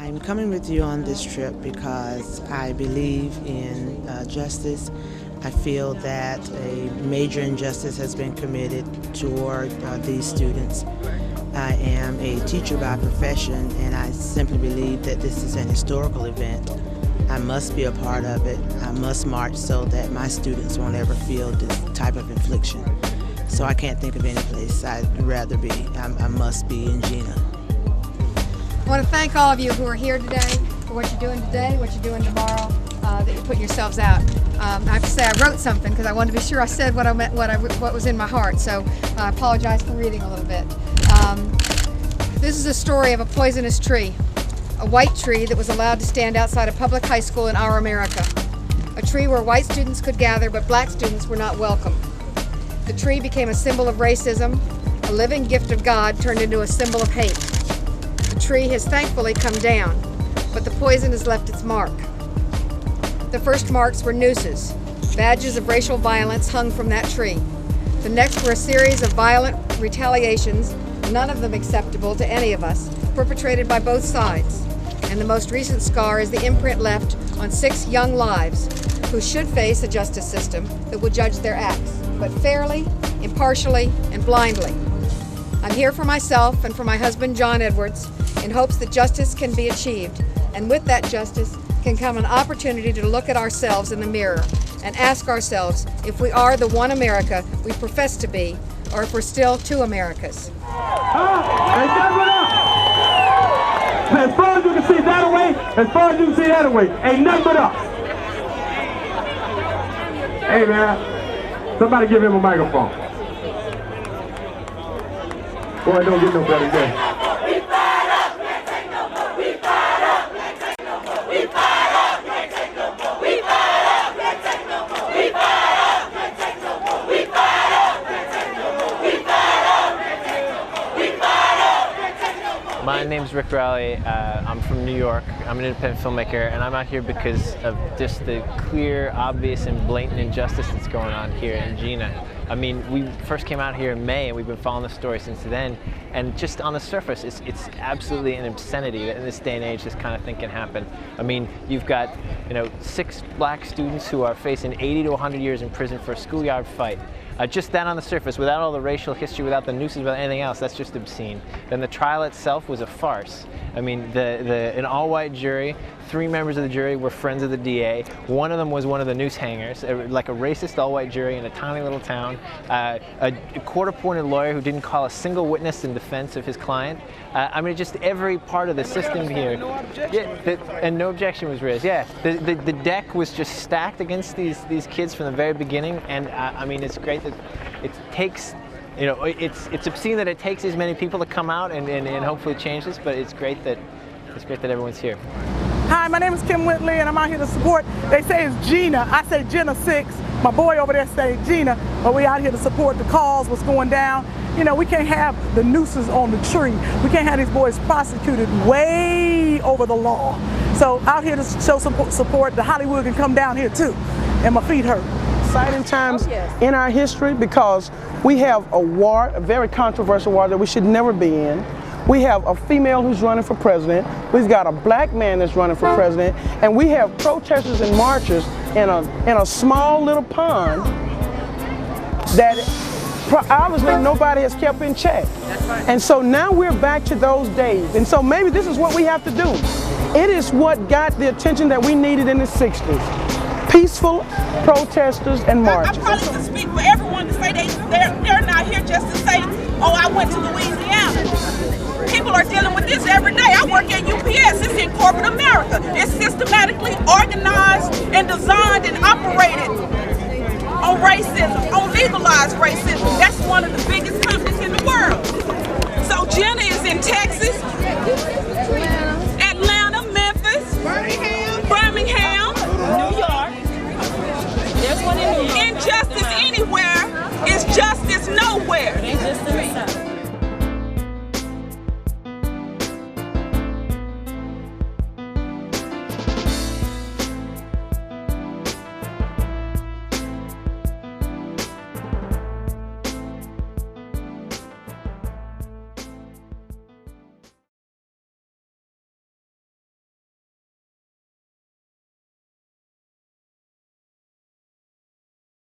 I'm coming with you on this trip because I believe in justice. I feel that a major injustice has been committed toward these students. I am a teacher by profession, and I simply believe that this is an historical event. I must be a part of it. I must march so that my students won't ever feel this type of infliction. So I can't think of any place I'd rather be. I must be in Jena. I want to thank all of you who are here today for what you're doing today, what you're doing tomorrow, that you're putting yourselves out. I have to say I wrote something because I wanted to be sure I said what I meant, what was in my heart. So I apologize for reading a little bit. This is a story of a poisonous tree, a white tree that was allowed to stand outside a public high school in our America. A tree where white students could gather, but black students were not welcome. The tree became a symbol of racism, a living gift of God turned into a symbol of hate. The tree has thankfully come down, but the poison has left its mark. The first marks were nooses, badges of racial violence hung from that tree. The next were a series of violent retaliations, none of them acceptable to any of us, perpetrated by both sides. And the most recent scar is the imprint left on 6 young lives who should face a justice system that will judge their acts, but fairly, impartially, and blindly. I'm here for myself and for my husband, John Edwards, in hopes that justice can be achieved, and with that justice can come an opportunity to look at ourselves in the mirror and ask ourselves if we are the one America we profess to be, or if we're still 2 Americas. As far as you can see that away, as far as you can see that away, ain't nothing but us. Hey man, somebody give him a microphone. Boy, it don't get no better than that. We fired up, can't take no more. We fired up, can't take no more. We fired up, can't take no more. We fired up, can't take no more. We fired up, can't take no more. We fired up, can't take no more. We fired up, can't take no more. We fired up, can't take no more. My name's Rick Rowley. I'm from New York. I'm an independent filmmaker, and I'm out here because of just the clear, obvious, and blatant injustice that's going on here in Jena. I mean, we first came out here in May, and we've been following the story since then. And just on the surface, it's absolutely an obscenity that in this day and age this kind of thing can happen. I mean, you've got 6 black students who are facing 80 to 100 years in prison for a schoolyard fight. Just that on the surface, without all the racial history, without the nooses, without anything else, that's just obscene. Then the trial itself was a farce. I mean, an all-white jury, 3 members of the jury were friends of the DA. One of them was one of the noose hangers, like a racist all-white jury in a tiny little town. A court-appointed lawyer who didn't call a single witness in defense of his client. I mean, just every part of the system here. And no objection was raised. Yeah, the deck was just stacked against these kids from the very beginning. And I mean, it's great that it takes. It's obscene that it takes as many people to come out and hopefully change this, but it's great that everyone's here. Hi, my name is Kim Whitley, and I'm out here to support. They say it's Jena. I say Jena 6. My boy over there say Jena, but we out here to support the cause, what's going down. We can't have the nooses on the tree. We can't have these boys prosecuted way over the law. So out here to show support. The Hollywood can come down here too, and my feet hurt. Exciting times in our history because we have a war, a very controversial war that we should never be in. We have a female who's running for president. We've got a black man that's running for president, and we have protesters and marchers in a small little pond that obviously nobody has kept in check. And so now we're back to those days. And so maybe this is what we have to do. It is what got the attention that we needed in the 60s. Peaceful protesters and marchers. I probably can speak for everyone to say they're not here just to say, oh, I went to Louisiana. People are dealing with this every day. I work at UPS. It's in corporate America. It's systematically organized and designed and operated on racism, on legalized racism. That's one of the biggest companies in the world. So Jena is in Texas, Atlanta, Memphis, Birmingham, New York. Injustice anywhere is justice nowhere.